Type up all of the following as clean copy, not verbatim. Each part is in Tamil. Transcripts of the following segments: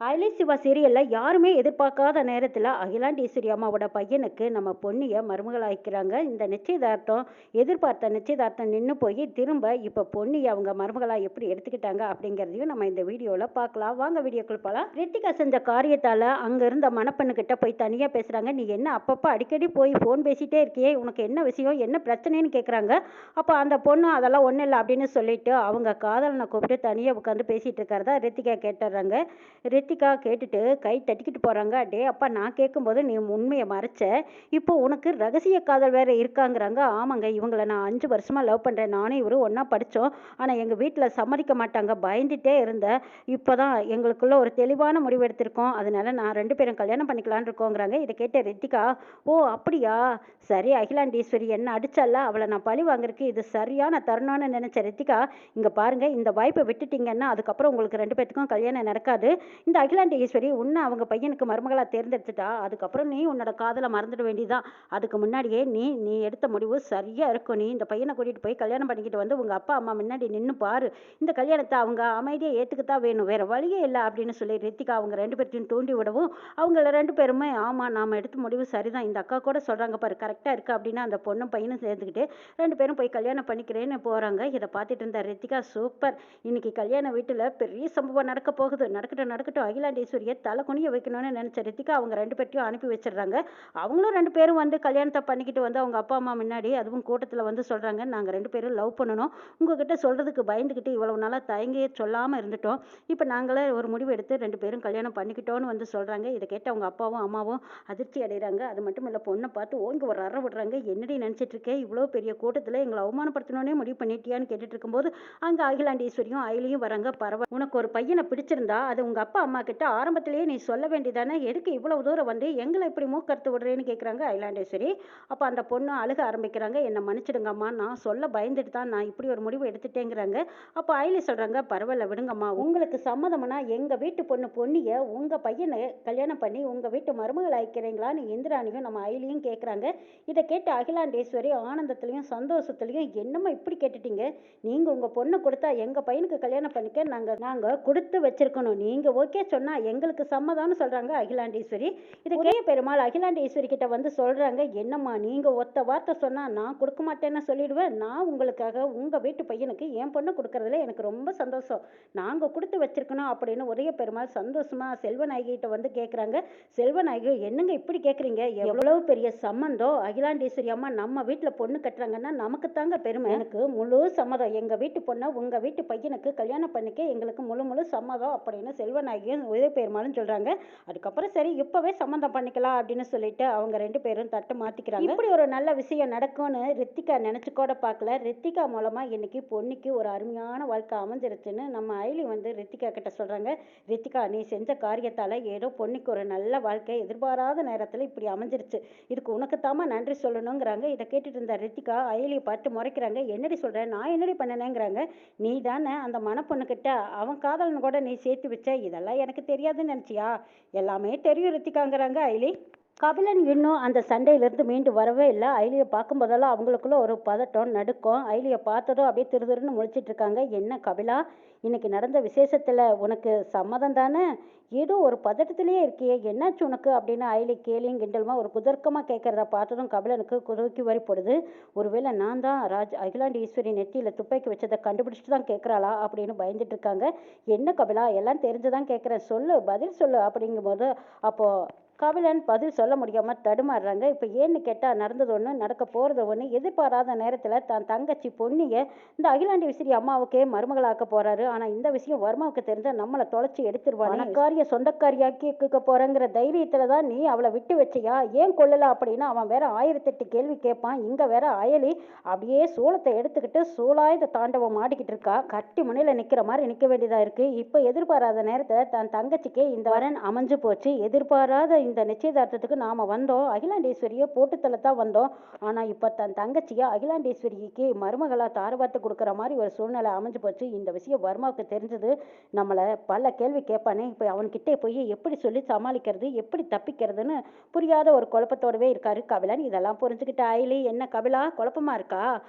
அயலை சிவா சீரியலில் யாருமே எதிர்பார்க்காத நேரத்தில் அகிலாண்டீஸ்வரி அம்மாவோட பையனுக்கு நம்ம பொண்ணியை மருமகளாக்கிறாங்க. இந்த நிச்சயதார்த்தம் எதிர்பார்த்த நிச்சயதார்த்தம் நின்று போய் திரும்ப இப்போ பொன்னியை அவங்க மருமகளாக எப்படி எடுத்துக்கிட்டாங்க அப்படிங்கிறதையும் நம்ம இந்த வீடியோவில் பார்க்கலாம். வாங்க வீடியோக்குள் போகலாம். ரித்திகா செஞ்ச காரியத்தால் அங்கே இருந்த மணப்பெண்ணுக்கிட்ட போய் தனியாக பேசுகிறாங்க. நீ என்ன அப்பப்போ அடிக்கடி போய் ஃபோன் பேசிகிட்டே இருக்கியே, உனக்கு என்ன விஷயம், என்ன பிரச்சனைன்னு கேட்குறாங்க. அப்போ அந்த பொண்ணு அதெல்லாம் ஒன்றும் இல்லை அப்படின்னு சொல்லிட்டு அவங்க காதலனை கூப்பிட்டு தனியாக உட்காந்து பேசிகிட்டு இருக்கிறதா ரித்திகா கேட்டுடுறாங்க. ரித்திகா கேட்டுட்டு கை தட்டிக்கிட்டு போகிறாங்க. டே அப்பா, நான் கேட்கும்போது நீ உண்மையை மறைச்ச, இப்போ உனக்கு ரகசிய காதல் வேறு இருக்காங்கிறாங்க. ஆமாங்க, இவங்களை நான் 5 வருஷமாக லவ் பண்ணுறேன். நானும் இவரும் ஒன்றா படித்தோம். ஆனால் எங்கள் வீட்டில் சம்மதிக்க மாட்டாங்க, பயந்துட்டே இருந்தேன். இப்போ தான் எங்களுக்குள்ள ஒரு தெளிவான முடிவு எடுத்திருக்கோம். அதனால நான் 2 பேரும் கல்யாணம் பண்ணிக்கலான்னு இருக்கோங்கிறாங்க. இதை கேட்ட ரித்திகா, ஓ அப்படியா, சரி, அகிலாண்டீஸ்வரி என்ன அடிச்சால, அவளை நான் பழி வாங்குறதுக்கு இது சரியான தருணம்னு நினச்ச ரித்திகா, இங்கே பாருங்கள், இந்த வாய்ப்பை விட்டுட்டீங்கன்னா அதுக்கப்புறம் உங்களுக்கு 2 பேத்துக்கும் கல்யாணம் நடக்காது. இந்த அகிலாண்டேஸ்வரி உன்னை அவங்க பையனுக்கு மருமகளாக தேர்ந்தெடுத்துட்டா, அதுக்கப்புறம் நீ உன்னோட காதலை மறந்துட வேண்டியதான். அதுக்கு முன்னாடியே நீ எடுத்த முடிவு சரியாக இருக்கும். நீ இந்த பையனை கூட்டிகிட்டு போய் கல்யாணம் பண்ணிக்கிட்டு வந்து உங்கள் அப்பா அம்மா முன்னாடி நின்று பாரு. இந்த கல்யாணத்தை அவங்க அமைதியாக ஏற்றுக்கத்தான் வேணும், வேறு வழியே இல்லை அப்படின்னு சொல்லி ரித்திகா அவங்க 2 பேர்த்தையும் தூண்டி விடவும், அவங்கள 2 பேருமே ஆமாம், நாம் எடுத்த முடிவு சரிதான், இந்த அக்கா கூட சொல்கிறாங்க பாரு, கரெக்டாக இருக்குது அப்படின்னு அந்த பொண்ணும் பையனும் சேர்ந்துக்கிட்டு 2 பேரும் போய் கல்யாணம் பண்ணிக்கிறேன்னு போகிறாங்க. இதை பார்த்துட்டு இருந்த ரித்திகா, சூப்பர், இன்னைக்கு கல்யாண வீட்டில் பெரிய சம்பவம் நடக்க போகுது, நடக்கட்டும் அகிலாண்டேஸ்வரியை தலை குனிய வைக்கணும்னு நினச்ச ரித்திகா அவங்க 2 பேர்த்தையும் அனுப்பி வச்சிடுறாங்க. அவங்களும் 2 பேரும் வந்து கல்யாணத்தை பண்ணிக்கிட்டு வந்து அவங்க அப்பா அம்மா முன்னாடி அதுவும் கூட்டத்தில் வந்து சொல்கிறாங்க, நாங்கள் 2 பேரும் லவ் பண்ணணும், உங்ககிட்ட சொல்கிறதுக்கு பயந்துக்கிட்டு இவ்வளவு நாளாக தயங்கியே சொல்லாமல் இருந்துட்டோம், இப்போ நாங்களே ஒரு முடிவு எடுத்து 2 பேரும் கல்யாணம் பண்ணிக்கிட்டோன்னு வந்து சொல்கிறாங்க. இதை கேட்டு அவங்க அப்பாவும் அம்மாவும் அதிர்ச்சி அடைகிறாங்க. அது மட்டும் இல்லை, பொண்ணை பார்த்து ஓங்கி ஒரு அறை விடுறாங்க. என்னடி நினச்சிட்டு இருக்கேன், இவ்வளோ பெரிய கூட்டத்தில் எங்களை அவமானப்படுத்தணுன்னே முடிவு பண்ணிட்டியான்னு கேட்டுட்டு இருக்கும்போது அங்கே அகிலாண்டேஸ்வரியும் அயலியும் வராங்க. பரவாயில்ல, உனக்கு ஒரு பையனை பிடிச்சிருந்தா அது உங்கள் அப்பா அம்மா கிட்ட ஆரம்பத்திலேயே நீ சொல்ல வேண்டியதானே, எதுக்கு இவ்வளவு தூரம் வந்து எங்களை இப்படி மூக்கறுத்து விடுறேன்னு கேட்குறாங்க அகிலாண்டேஸ்வரி. அப்போ அந்த பொண்ணு அழுக ஆரம்பிக்கிறாங்க. என்னை மன்னிச்சிடுங்கம்மா, நான் சொல்ல பயந்துட்டு தான் நான் இப்படி ஒரு முடிவு எடுத்துட்டேங்கிறாங்க. அப்போ அயலி சொல்கிறாங்க, பரவாயில்ல விடுங்கம்மா, உங்களுக்கு சம்மதம்னா எங்கள் வீட்டு பொண்ணு பொன்னியை உங்கள் பையனை கல்யாணம் பண்ணி உங்கள் வீட்டு மருமகள் ஆயிக்கிறீங்களான்னு இந்திராணியும் நம்ம அயலியும் கேட்குறாங்க. இதை கேட்டு அகிலாண்டேஸ்வரி ஆனந்தத்துலேயும் சந்தோஷத்துலேயும், என்னம்மா இப்படி கேட்டுட்டீங்க, நீங்கள் உங்கள் பொண்ணை கொடுத்தா எங்கள் பையனுக்கு கல்யாணம் பண்ணிக்க நாங்கள் கொடுத்து வச்சிருக்கணும், நீங்கள் ஓகே சொன்னால் எங்களுக்கு சம்மதம்னு சொல்கிறாங்க அகிலாண்டேஸ்வரி. இது கேய பெருமாள் அகிலாண்டேஸ்வரி கிட்ட வந்து சொல்கிறாங்க, என்னம்மா நீங்கள் ஒத்த வார்த்தை சொன்னால் நான் கொடுக்க மாட்டேன்னு சொல்லிடுவேன், நான் உங்களுக்காக உங்கள் வீட்டு பையனுக்கு என் பொண்ணை கொடுக்கறதுல எனக்கு ரொம்ப சந்தோஷம், நாங்கள் கொடுத்து வச்சிருக்கணும் அப்படின்னு உதய பெருமாள் சந்தோஷமாக செல்வநாயகிட்ட வந்து கேட்குறாங்க. செல்வநாயகி, என்னங்க இப்படி கேட்குறீங்க, எவ்வளவு பெரிய சம்மந்தம், அகிலாண்டேஸ்வரி அம்மா நம்ம வீட்டில் பொண்ணு கட்டுறாங்கன்னா நமக்கு தாங்க பெருமை, எனக்கு முழு சம்மதம், எங்கள் வீட்டு பொண்ணை உங்கள் வீட்டு பையனுக்கு கல்யாணம் பண்ணிக்க எங்களுக்கு முழு சம்மதம் அப்படின்னு செல்வநாயகியும் உதய பெருமாளும் சொல்கிறாங்க. அதுக்கப்புறம் சரி, இப்போவே சம்மந்தம் பண்ணிக்கலாம் அப்படின்னு சொல்லிட்டு அவங்க 2 பேரும் தட்டு மாற்றிக்கிறாங்க. இப்படி ஒரு நல்ல விஷயம் நடக்கும்னு ரித்திகா நினச்சி கூட பார்க்கல. ரித்திகா மூலமாக இன்னைக்கு பொண்ணுக்கு ஒரு அருமையான வாழ்க்கை அமைஞ்சிருச்சுன்னு நம்ம அயலி வந்து ரித்திகா கிட்ட சொல்கிறாங்க. ரித்திகா, நீ செஞ்ச காரியத்தால் ஏதோ பொண்ணுக்கு ஒரு நல்ல வாழ்க்கை எதிர்பாராத நேரத்தில் இப்படி அமைஞ்சிருச்சு, இதுக்கு உனக்கு தாமா நன்றி சொல்லணுங்கிறாங்க. இதை கேட்டுட்டு இருந்த ரித்திகா அயலியை பார்த்து முறைக்கிறாங்க. என்னடி சொல்கிறேன், நான் என்னடி பண்ணனேங்கிறாங்க. நீ தானே அந்த மணப்பொண்ணுக்கிட்ட அவன் காதலன் கூட நீ சேர்த்து வச்ச, இதெல்லாம் எனக்கு தெரியாதுன்னு நினச்சியா, எல்லாமே தெரியும் ரித்திகாங்கிறாங்க அயலி. கபிலன் இன்னும் அந்த சண்டையிலேருந்து மீண்டு வரவே இல்லை. அயலியை பார்க்கும்போதெல்லாம் அவங்களுக்குள்ள ஒரு பதட்டம், நடுக்கம். அயலியை பார்த்ததும் அப்படியே திருன்னு முழிச்சிட்டு இருக்காங்க. என்ன கபிலா, இன்னைக்கு நடந்த விசேஷத்தில் உனக்கு சம்மதம் தானே, ஏதோ ஒரு பதட்டத்திலேயே இருக்கியே, என்னாச்சு உனக்கு அப்படின்னு அயலி கேலியும் கிண்டலுமா ஒரு குதர்க்கமாக கேட்குறத பார்த்ததும் கபிலனுக்கு குதுக்கி வரிப்படுது. ஒருவேளை நான் தான் அகிலாண்டி ஈஸ்வரி நெத்தியில் துப்பாக்கி வச்சதை கண்டுபிடிச்சிட்டு தான் கேட்குறாளா அப்படின்னு பயந்துட்டு இருக்காங்க. என்ன கபிலா, எல்லாம் தெரிஞ்சுதான் கேட்குறேன், சொல்லு, பதில் சொல்லு அப்படிங்கும்போது அப்போது கபிலன் பதில் சொல்ல முடியாமல் தடுமாறுறாங்க. இப்போ ஏன்னு கேட்டால் நடந்தது ஒன்று, நடக்க போகிறது ஒன்று. எதிர்பாராத நேரத்தில் தான் தங்கச்சி பொன்னியை இந்த அகிலாண்டி விசிறி அம்மாவுக்கே மருமகளாக்க போகிறாரு. ஆனால் இந்த விஷயம் வர்மாவுக்கு தெரிஞ்சால் நம்மளை தொலைச்சி எடுத்துருவானே, காரிய சொந்தக்காரியாக்கி போகிறங்கிற தைரியத்தில் தான் நீ அவளை விட்டு வச்சியா, ஏன் கொள்ளலை அப்படின்னு அவன் வேற 1008 கேள்வி கேட்பான். இங்கே வேற அயலி அப்படியே சூளத்தை எடுத்துக்கிட்டு சூளாயுத தாண்டவம் ஆடிக்கிட்டு இருக்கா. கட்டி முனையில் நிற்கிற மாதிரி நிற்க வேண்டியதாக இருக்குது. இப்போ எதிர்பாராத நேரத்தில் தன் தங்கச்சிக்கே இந்த வரன் அமைஞ்சு போச்சு. எதிர்பாராத இந்த நிச்சயதார்த்தத்துக்கு நாம் வந்தோம், அகிலாண்டேஸ்வரியை போட்டு தள்ளத்தான் வந்தோம். ஆனால் இப்போ தன் தங்கச்சியை அகிலாண்டேஸ்வரிக்கு மருமகளாக தாரவாத்து கொடுக்குற மாதிரி ஒரு சூழ்நிலை அமைஞ்சு போச்சு. இந்த விஷயம் வர்மாவுக்கு தெரிஞ்சது நம்மளை பல கேள்வி கேட்பானே. இப்போ அவன்கிட்டே போய் எப்படி சொல்லி சமாளிக்கிறது, எப்படி தப்பிக்கிறதுன்னு புரியாத ஒரு குழப்பத்தோடவே இருக்காரு கபிலன். இதெல்லாம் புரிஞ்சுக்கிட்ட அயலி, என்ன கபிலா குழப்பமா இருக்கா?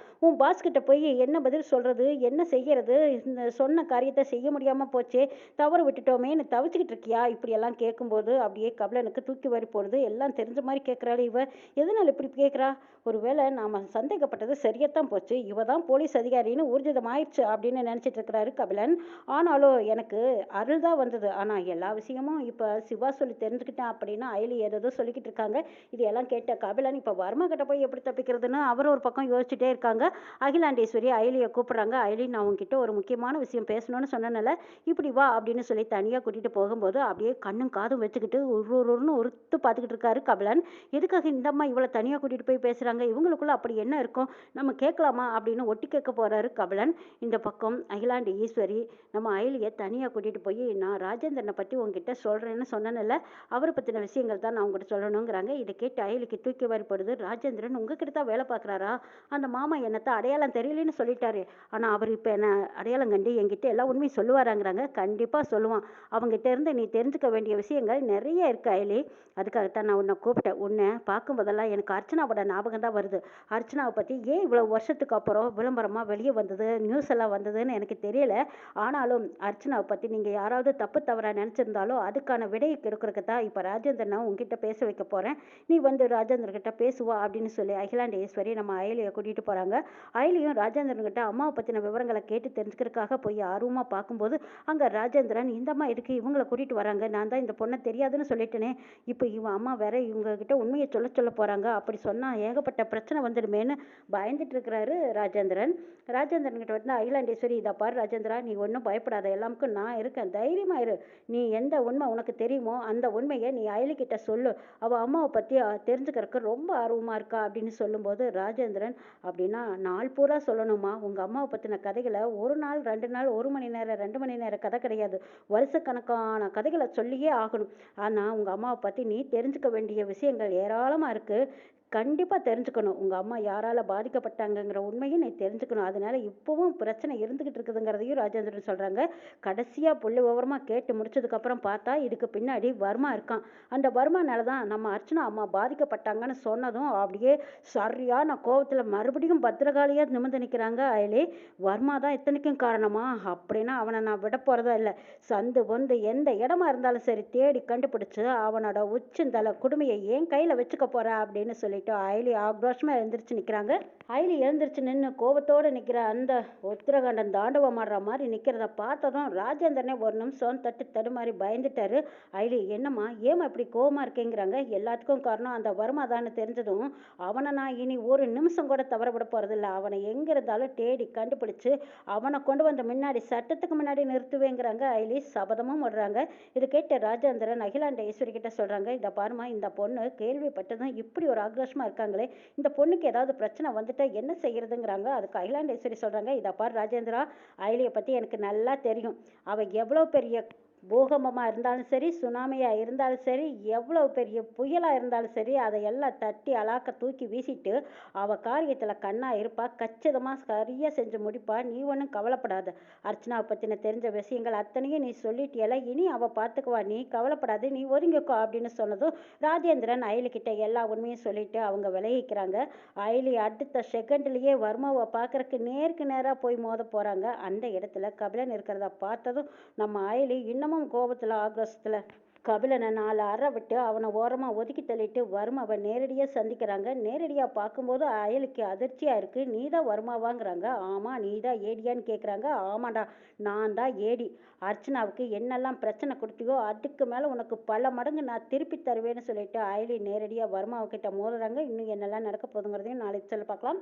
உன் பாஸ் கிட்ட போய் என்ன பதில் சொல்றது, என்ன செய்யறது, இந்த சொன்ன காரியத்தை செய்ய முடியாம போச்சே, தவறு விட்டுட்டோமேன்னு தவிச்சுக்கிட்டு இருக்கியா? இப்படியெல்லாம் கேட்கும்போது அப்படியே கபிலனுக்கு தூக்கி வாரி போடுது. எல்லாம் தெரிஞ்ச மாதிரி கேட்குறாள் இவ. எதனால இப்படி கேட்குறா? ஒருவேளை நாம சந்தேகப்பட்டது சரியத்தான் போச்சு, இவ தான் போலீஸ் அதிகாரின்னு ஊர்ஜிதம் ஆயிடுச்சு அப்படின்னு நினைச்சிட்டு இருக்கிறாரு கபிலன். ஆனாலும் எனக்கு அருள் தான் வந்தது. ஆனா எல்லா விஷயமும் இப்ப சிவா சொல்லி தெரிஞ்சுக்கிட்டேன் அப்படின்னா அயலி ஏதோ சொல்லிக்கிட்டு இருக்காங்க. இதையெல்லாம் கேட்ட கபிலன் இப்ப வர்மா கிட்ட போய் எப்படி தப்பிக்கிறதுன்னு அவர் ஒரு பக்கம் யோசிச்சுட்டே இருக்காங்க. அகிலாண்டேஸ்வரி அயலியை கூப்பிடுறாங்க. அயலி, நான் உங்ககிட்ட ஒரு முக்கியமான விஷயம் பேசணும்னு சொன்னனால இப்படி வா அப்படின்னு சொல்லி தனியா கூட்டிட்டு போகும்போது அப்படியே கண்ணும் காதும் வச்சுக்கிட்டு உருன்னு உறுத்து பார்த்துக்கிட்டு இருக்காரு கபிலன். எதுக்காக இந்த அம்மா இவளை தனியா கூட்டிட்டு போய் பேசுறாங்க, இவங்களுக்குள்ள அப்படி என்ன இருக்கும், நம்ம கேட்கலாமா அப்படின்னு ஒட்டி கேட்க போறாரு கபிலன். இந்த பக்கம் அகிலாண்ட ஈஸ்வரி நம்ம அயலியை தனியா கூட்டிட்டு போய், நான் ராஜேந்திரனை பத்தி உங்ககிட்ட சொல்றேன்னு சொன்னேன்ல, அவரை பத்தின விஷயங்கள் தான் நான் உங்ககிட்ட சொல்லணுங்கிறாங்க. இதை கேட்டு அயலிக்கு தூக்கி வாரிப்படுது. ராஜேந்திரன் உங்ககிட்ட தான் வேலை பார்க்குறாரா? அந்த மாமா என்னத்த அடையாளம் தெரியலன்னு சொல்லிட்டாரு, ஆனா அவர் இப்ப என்ன அடையாளம் கண்டு என்கிட்ட எல்லா உண்மையும் சொல்லுவாராங்கிறாங்க. கண்டிப்பா சொல்லுவான். அவங்ககிட்ட இருந்து நீ தெரிஞ்சுக்க வேண்டிய விஷயங்கள் நிறைய இருக்கு அயலி. அதுக்காகத்தான் நான் உன்னை கூப்பிட்டேன். உன்னை பார்க்கும்போதெல்லாம் எனக்கு அர்ச்சனாவோட ஞாபகம் தான் வருது. அர்ச்சனாவை பத்தி ஏன் இவ்வளவு வருஷத்துக்கு அப்புறம் விளம்பரமா வெளியே வந்தது, நியூஸ் எல்லாம் வந்ததுன்னு எனக்கு தெரியல. ஆனாலும் அர்ச்சனாவை பத்தி நீங்க யாராவது தப்பு தவறா நினைச்சிருந்தாலும் அதுக்கான விடையை கொடுக்கறதுக்கு தான் இப்ப ராஜேந்திரனை உங்ககிட்ட பேச வைக்க போறேன். நீ வந்து ராஜேந்திரன் கிட்ட பேசுவா அப்படின்னு சொல்லி அகிலாண்டேஸ்வரி நம்ம அயலியை கூட்டிட்டு போறாங்க. அயலியும் ராஜேந்திரன் கிட்ட அம்மாவை பத்தின விவரங்களை கேட்டு தெரிஞ்சுக்கிறதுக்காக போய் ஆர்வமா பார்க்கும்போது அங்க ராஜேந்திரன், இந்த அம்மா எதுக்கு இவங்களை கூட்டிட்டு வராங்க, நான் தான் இந்த பொண்ணை தெரியாதுன்னு சொல்லிட்டேனே, இப்போ இவன் அம்மா வேற இவங்க கிட்ட உண்மையை சொல்ல போறாங்க, அப்படி சொன்னா ஏகப்பட்ட பிரச்சனை வந்துடுமேன்னு பயந்துட்டு இருக்கிறாரு ராஜேந்திரன். ராஜேந்திரன் கிட்ட வந்து அகிலாண்டேஸ்வரி, இதை பாரு ராஜேந்திரா, நீ ஒன்றும் பயப்படாத, எல்லாமுக்கும் நான் இருக்கேன், தைரியமா இரு. நீ எந்த உண்மை உனக்கு தெரியுமோ அந்த உண்மையை நீ அயலிக்கிட்ட சொல்லு. அவ அம்மாவை பத்தி தெரிஞ்சுக்கிறதுக்கு ரொம்ப ஆர்வமா இருக்கா அப்படின்னு சொல்லும்போது ராஜேந்திரன், அப்படின்னா நாள் பூரா சொல்லணுமா? உங்க அம்மாவை பத்தின கதைகளை ஒரு நாள் 2 நாள் 1 மணி நேரம் 2 மணி நேரம் கதை கிடையாது, வருஷக்கணக்கான கதைகளை சொல்லியே ஆகணும். ஆனா உங்க அம்மாவை பத்தி நீ தெரிஞ்சுக்க வேண்டிய விஷயங்கள் ஏராளமா இருக்கு. கண்டிப்பா தெரிஞ்சுக்கணும். உங்க அம்மா யாரால பாதிக்கப்பட்டாங்கங்கிற உண்மையும் நீ தெரிஞ்சுக்கணும். அதனால இப்பவும் பிரச்சனை இருந்துகிட்டு இருக்குதுங்கிறதையும் ராஜேந்திரன் சொல்றாங்க. கடைசியா புள்ளி விவரமா கேட்டு முடிச்சதுக்கு அப்புறம் பார்த்தா இதுக்கு பின்னாடி வர்மா இருக்கான். அந்த வர்மானால தான் நம்ம அர்ச்சனா அம்மா பாதிக்கப்பட்டாங்கன்னு சொன்னதும் அப்படியே சரியான கோவத்துல மறுபடியும் பத்திரகாளியா நிமிர்ந்து நிக்கிறாங்க அயலி. வர்மா தான் இத்தனைக்கும் காரணமா? அப்படின்னா அவனை நான் விட போறதா இல்லை. சந்து பொந்து எந்த இடமா இருந்தாலும் சரி தேடி கண்டுபிடிச்சு அவனோட உச்சந்தலை குடுமையை ஏன் கையில வச்சுக்க போற அப்படின்னு சொல்லிட்டு அயலி ஆக்ரோஷமா எழுந்திரிச்சு நிக்கிறாங்க. அயலி எழுந்திரிச்சு நின்று கோபத்தோட நிக்கிற அந்த உத்திரகாண்டம் தாண்டவம் ஆடுற மாதிரி நிக்கிறத பார்த்ததும் ராஜேந்திரனே ஒரு நிமிஷம் தடுமாறி பயந்துட்டாரு. அயலி, என்னம்மா ஏமா இப்படி கோவமா இருக்கேங்கிறாங்க. எல்லாத்துக்கும் காரணம் அந்த வர்மா தான்னு தெரிஞ்சதும் அவனை நான் இனி ஒரு நிமிஷம் கூட தவற விட போறதில்ல. அவனை எங்க இருந்தாலும் தேடி கண்டுபிடிச்சு அவனை கொண்டு வந்து முன்னாடி சட்டத்துக்கு முன்னாடி நிறுத்துவேங்கிறாங்க அயலி சபதமும் விடுறாங்க. இது கேட்ட ராஜேந்திரன் அகிலாண்ட ஈஸ்வரி கிட்ட சொல்றாங்க, இதை பாருமா, இந்த பொண்ணு கேள்விப்பட்டதும் இப்படி ஒரு ஆக்ரோஷமா இருக்காங்களே, இந்த பொண்ணுக்கு ஏதாவது பிரச்சனை வந்துட்டா என்ன செய்யறதுங்கிறாங்க. அதுக்கு அகிலாண்டேஸ்வரி சொல்றாங்க, இதை பாரு ராஜேந்திரா, அயலியை பத்தி எனக்கு நல்லா தெரியும். அவ எவ்வளவு பெரிய பூகம்பமா இருந்தாலும் சரி, சுனாமியா இருந்தாலும் சரி, எவ்வளவு பெரிய புயலா இருந்தாலும் சரி, அதை எல்லாம் தட்டி அலாக்க தூக்கி வீசிட்டு அவ காரியத்துல கண்ணா இருப்பா. கச்சிதமா சரியா செஞ்சு முடிப்பா. நீ ஒன்றும் கவலைப்படாத. அர்ச்சனாவை பத்தின தெரிஞ்ச விஷயங்கள் அத்தனையும் நீ சொல்லிட்டியல, இனி அவ பார்த்துக்குவா, நீ கவலைப்படாது, நீ ஒதுங்கிக்கோ அப்படின்னு சொன்னதும் ராஜேந்திரன் அயலிக்கிட்ட எல்லா உண்மையும் சொல்லிட்டு அவங்க விலகிக்கிறாங்க. அயலி அடுத்த செகண்ட்லயே வர்மாவை பார்க்கறக்கு நேருக்கு நேரா போய் மோத போறாங்க. அந்த இடத்துல கபிலன் இருக்கிறத பார்த்ததும் நம்ம அயலி இன்னமும் கோபத்துல ஆக்ரோஷத்துல கபிலனை 4 அறை விட்டு அவனை ஓரமா ஒதுக்கி தள்ளிட்டு வர்மாவை நேரடியா சந்திக்கிறாங்க. நேரடியா பார்க்கும்போது அயலுக்கு அதிர்ச்சியா இருக்கு. நீதான் வர்மாவாங்கிறாங்க. ஆமா, நீதான் ஏடியான்னு கேட்குறாங்க. ஆமாடா, நான் தான் ஏடி. அர்ச்சனாவுக்கு என்னெல்லாம் பிரச்சனை கொடுத்தியோ அதுக்கு மேல உனக்கு பல மடங்கு நான் திருப்பி தருவேன்னு சொல்லிட்டு அயலி நேரடியா வர்மாவுக்கிட்ட மோதுறாங்க. இன்னும் என்னெல்லாம் நடக்க போகுதுங்கிறதையும் நாளைக்கு சொல்ல பார்க்கலாம்.